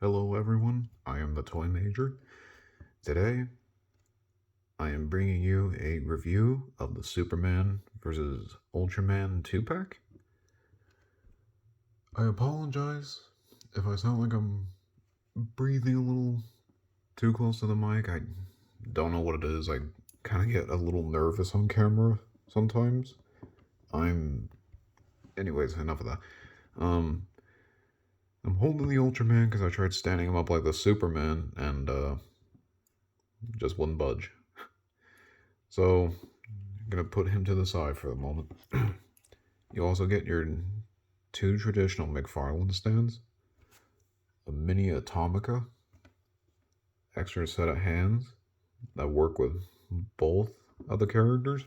Hello everyone, I am the Toy Major. Today, I am bringing you a review of the Superman vs. Ultraman 2-pack. I apologize if I sound like I'm breathing a little too close to the mic. I don't know what it is. I kind of get a little nervous on camera sometimes. Anyways, enough of that. Um, I'm holding the Ultraman because I tried standing him up like the Superman and just wouldn't budge. So, I'm gonna put him to the side for the moment. You also get your two traditional McFarlane stands, a mini Atomica, extra set of hands that work with both of the characters,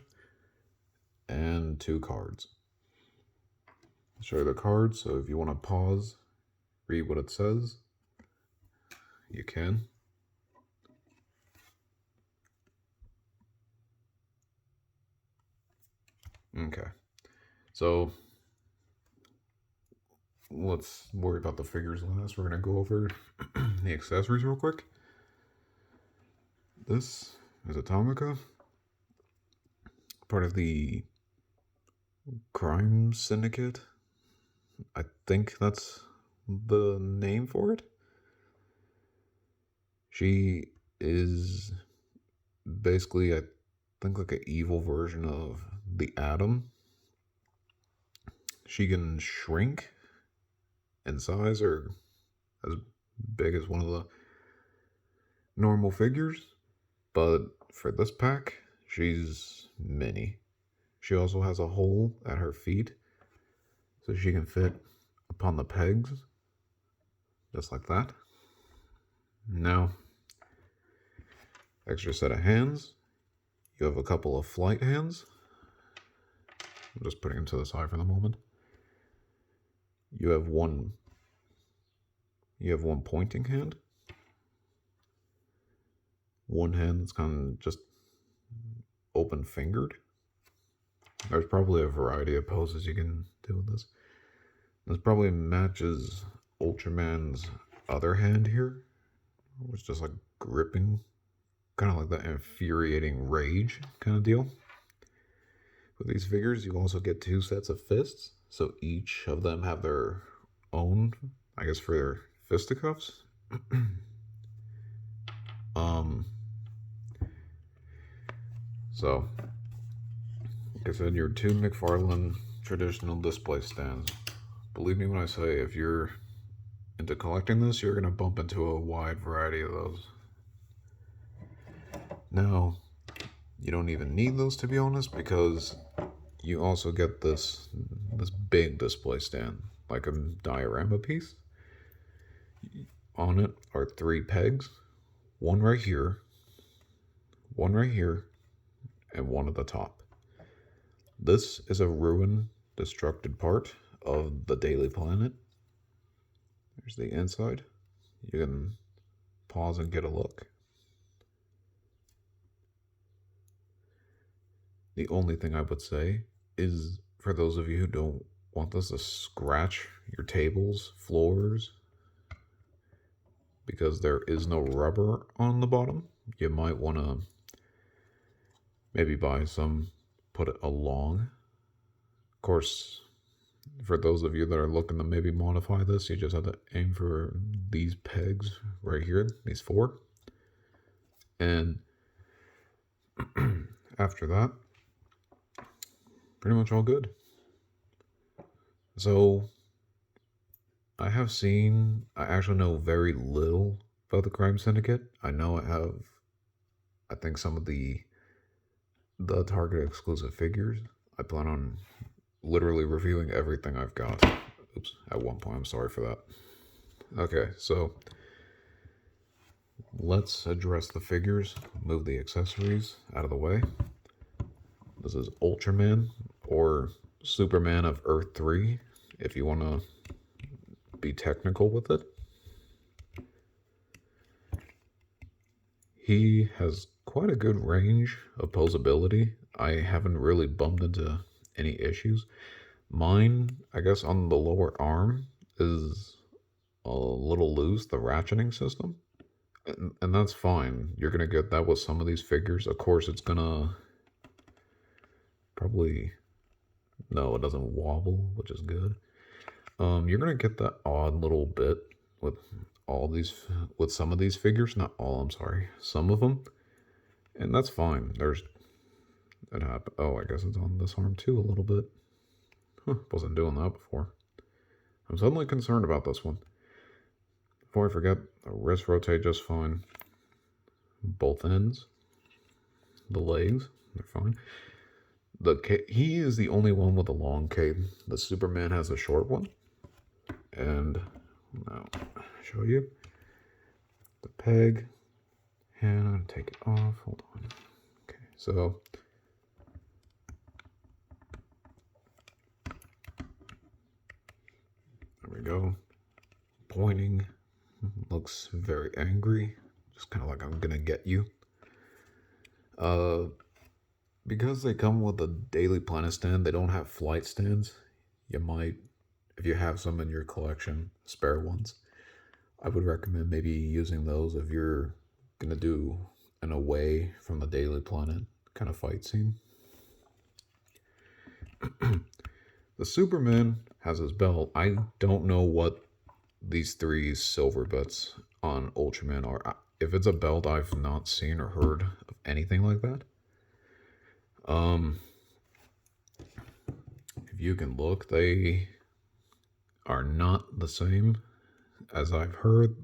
and two cards. I'll show you the cards, so if you want to pause, read what it says, you can. Okay, so let's worry about the figures last. We're going to go over the accessories real quick. This is Atomica, part of the crime syndicate. I think that's the name for it. She is basically, I think, like an evil version of the Atom. She can shrink in size or as big as one of the normal figures, but for this pack, she's mini. She also has a hole at her feet, so she can fit upon the pegs, just like that. Now, extra set of hands. You have a couple of flight hands. I'm just putting them to the side for the moment. You have one pointing hand. One hand that's kind of just open fingered. There's probably a variety of poses you can do with this. This probably matches Ultraman's other hand here, which is just like gripping, kind of like that infuriating rage kind of deal. With these figures, you also get two sets of fists, so each of them have their own, I guess, for their fisticuffs. So, like I said, your two McFarlane traditional display stands. Believe me when I say, if you're into collecting this, you're going to bump into a wide variety of those. Now, you don't even need those, to be honest, because you also get this big display stand, like a diorama piece. On it are three pegs, one right here, and one at the top. This is a ruined, destructed part of the Daily Planet. There's the inside. You can pause and get a look. The only thing I would say is, for those of you who don't want this to scratch your tables, floors, because there is no rubber on the bottom, you might want to maybe buy some, put it along. Of course, for those of you that are looking to maybe modify this, you just have to aim for these pegs right here, these four. And after that, pretty much all good. So, I actually know very little about the Crime Syndicate. I know I think some of the Target exclusive figures. I plan on literally reviewing everything I've got. Oops, at one point, I'm sorry for that. Okay, so let's address the figures, move the accessories out of the way. This is Ultraman, or Superman of Earth 3, if you want to be technical with it. He has quite a good range of posability. I haven't really bumped into any issues. Mine, I guess, on the lower arm is a little loose, the ratcheting system. And that's fine. You're gonna get that with some of these figures. Of course, it's gonna probably, no, it doesn't wobble, which is good. You're gonna get that odd little bit with all these, with some of these figures. Not all, I'm sorry, some of them, and that's fine. It happened. Oh, I guess it's on this arm too a little bit. Huh, wasn't doing that before. I'm suddenly concerned about this one. Before I forget, the wrists rotate just fine. Both ends, the legs, they're fine. He is the only one with a long cape. The Superman has a short one. And now I'll show you the peg. And I'm gonna take it off. Hold on. Okay, so there we go. Pointing. Looks very angry. Just kind of like I'm gonna get you. Because they come with a Daily Planet stand, they don't have flight stands. You might, if you have some in your collection, spare ones, I would recommend maybe using those if you're gonna do an away from the Daily Planet kind of fight scene. The Superman has his belt. I don't know what these three silver bits on Ultraman are. If it's a belt, I've not seen or heard of anything like that. If you can look, they are not the same as I've heard.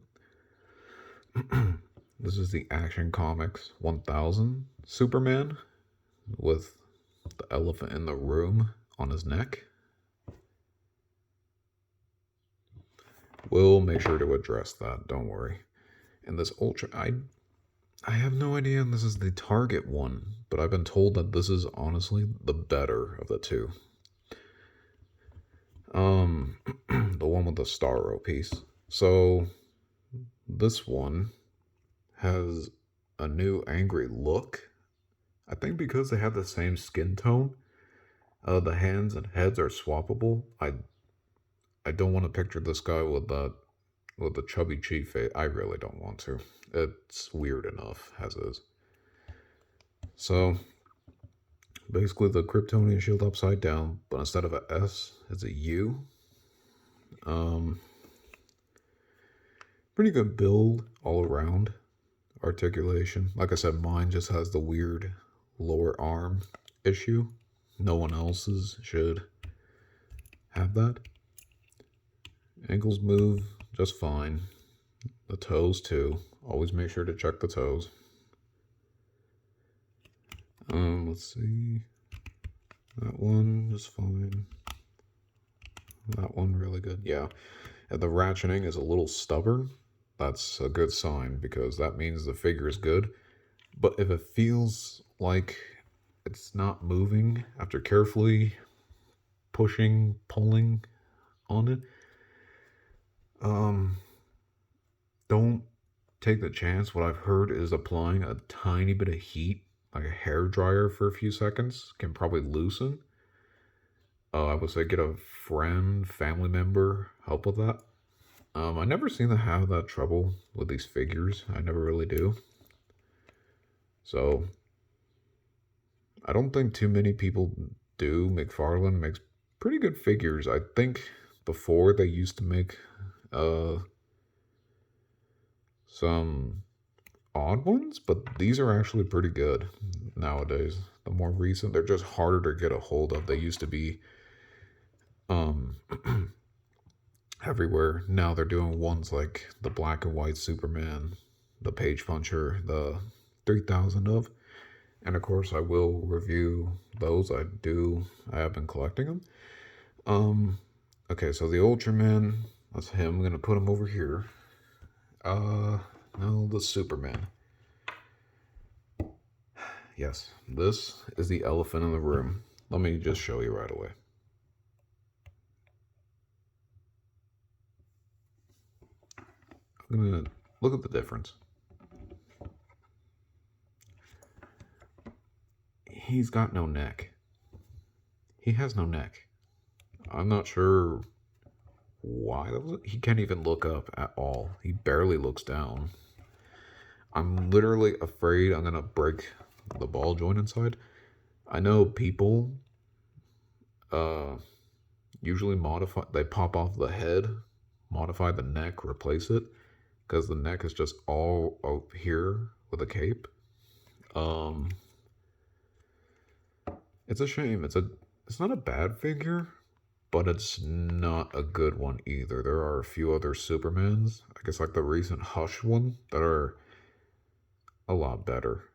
This is the Action Comics 1000 Superman with the elephant in the room on his neck. We'll make sure to address that, don't worry. And this I have no idea, and this is the Target one, but I've been told that this is honestly the better of the two. The one with the Starro piece. So this one has a new angry look. I think because they have the same skin tone, the hands and heads are swappable. I don't want to picture this guy with the chubby cheek face. I really don't want to. It's weird enough as is. So basically the Kryptonian shield upside down, but instead of a S, it's a U. Pretty good build all around. Articulation. Like I said, mine just has the weird lower arm issue. No one else's should have that. Ankles move just fine. The toes too. Always make sure to check the toes. Let's see. That one is fine. That one really good. Yeah. And the ratcheting is a little stubborn. That's a good sign because that means the figure is good. But if it feels like it's not moving after carefully pushing, pulling on it, don't take the chance. What I've heard is applying a tiny bit of heat, like a hair dryer for a few seconds, can probably loosen. I would say get a friend, family member, help with that. I never seem to have that trouble with these figures. I never really do. So, I don't think too many people do. McFarlane makes pretty good figures. I think before they used to make some odd ones, but these are actually pretty good nowadays. The more recent, they're just harder to get a hold of. They used to be everywhere. Now they're doing ones like the black and white Superman, the Page Puncher, the 3000 of. And of course, I will review those. I have been collecting them. Okay, so the Ultraman, that's him. I'm gonna put him over here. No, the Superman. Yes, this is the elephant in the room. Let me just show you right away. I'm gonna look at the difference. He's got no neck. He has no neck. I'm not sure why he can't even look up at all. He barely looks down. I'm literally afraid I'm gonna break the ball joint inside. I know people uh usually modify, they pop off the head, modify the neck, replace it, because the neck is just all up here with a cape. Um it's a shame. It's not a bad figure, but it's not a good one either. There are a few other Supermans, I guess like the recent Hush one, that are a lot better.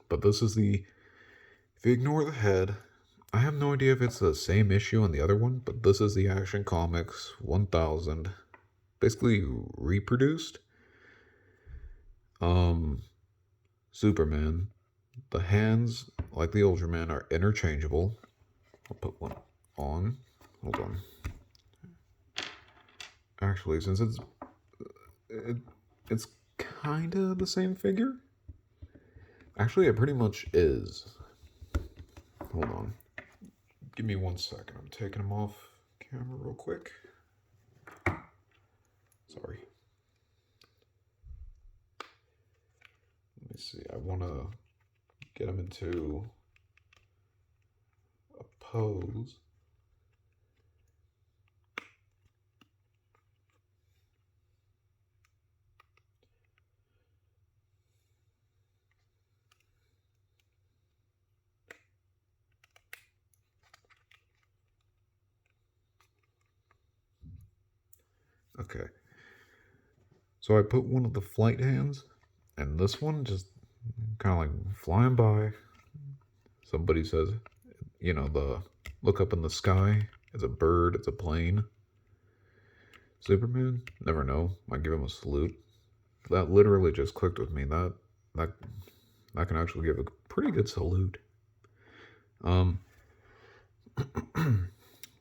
But this is the, if you ignore the head, I have no idea if it's the same issue on the other one, but this is the Action Comics 1000, basically reproduced. Superman. The hands, like the Ultraman, are interchangeable. I'll put one on. Hold on. Actually, since it's kind of the same figure. Actually, it pretty much is. Hold on. Give me 1 second. I'm taking them off camera real quick. Sorry. Let me see. I want to get them into a pose. Okay. So I put one of the flight hands, and this one just kind of like flying by. Somebody says, the look up in the sky. It's a bird, it's a plane. Superman? Never know. Might give him a salute. That literally just clicked with me. That that can actually give a pretty good salute.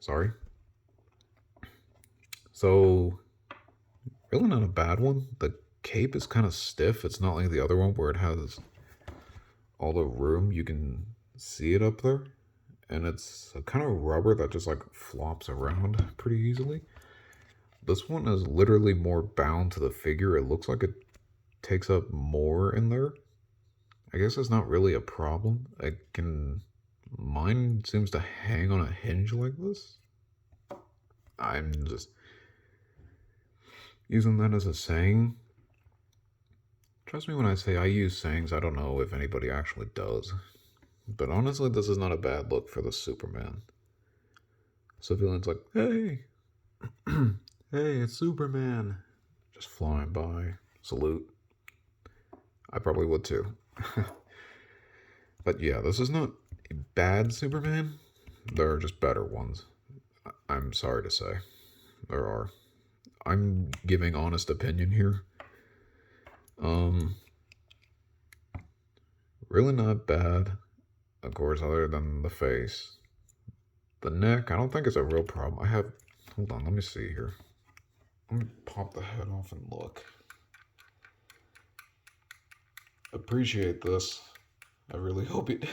Sorry. So really not a bad one. The cape is kind of stiff. It's not like the other one where it has all the room. You can see it up there. And it's a kind of rubber that just like flops around pretty easily. This one is literally more bound to the figure. It looks like it takes up more in there. I guess it's not really a problem. Mine seems to hang on a hinge like this. I'm just using that as a saying. Trust me when I say I use sayings, I don't know if anybody actually does. But honestly, this is not a bad look for the Superman. Civilian's like, hey, hey, it's Superman. Just flying by. Salute. I probably would too. But yeah, this is not a bad Superman. There are just better ones. I'm sorry to say. There are. I'm giving honest opinion here. Really not bad. Of course, other than the face. The neck, I don't think it's a real problem. Hold on, let me see here. Let me pop the head off and look. Appreciate this. I really hope it.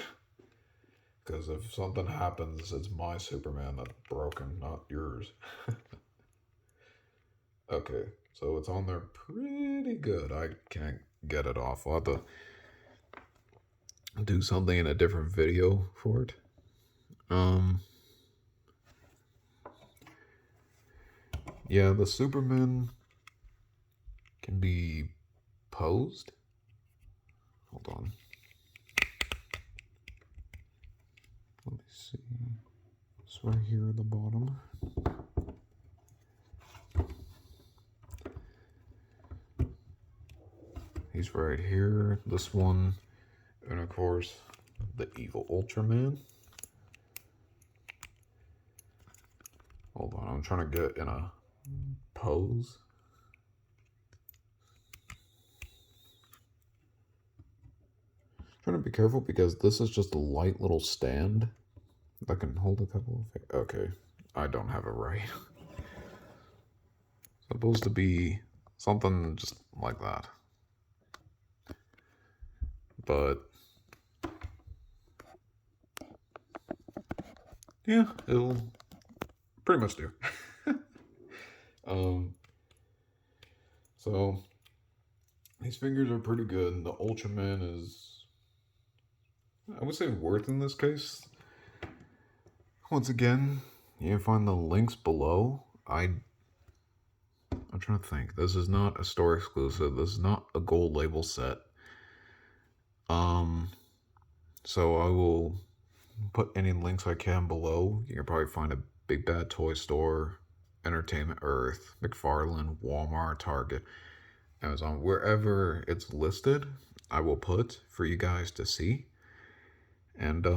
Because if something happens, it's my Superman that's broken, not yours. Okay, so it's on there pretty good. I can't get it off. I'll have to do something in a different video for it. Yeah, the Superman can be posed. Hold on. Let me see. It's right here at the bottom. He's right here. This one. And of course, the evil Ultraman. Hold on, I'm trying to get in a pose. Trying to be careful because this is just a light little stand that can hold a couple of. Okay, I don't have it right. It's supposed to be something just like that. But yeah, it'll Pretty much do. um, so these figures are pretty good. The Ultraman is, I would say, worth in this case. Once again, you can find the links below. I'm trying to think. This is not a store exclusive. This is not a gold label set. Um, so I will put any links I can below. You can probably find a Big Bad Toy Store, Entertainment Earth, McFarlane, Walmart, Target, Amazon, wherever it's listed, I will put for you guys to see. And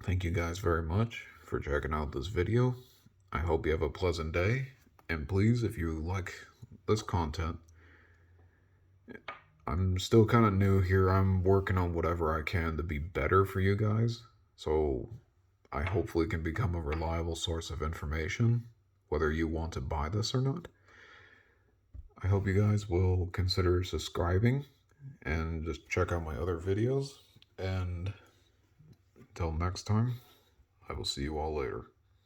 thank you guys very much for checking out this video. I hope you have a pleasant day. And please, if you like this content, I'm still kind of new here. I'm working on whatever I can to be better for you guys. So I hopefully can become a reliable source of information, whether you want to buy this or not. I hope you guys will consider subscribing and just check out my other videos. And until next time, I will see you all later.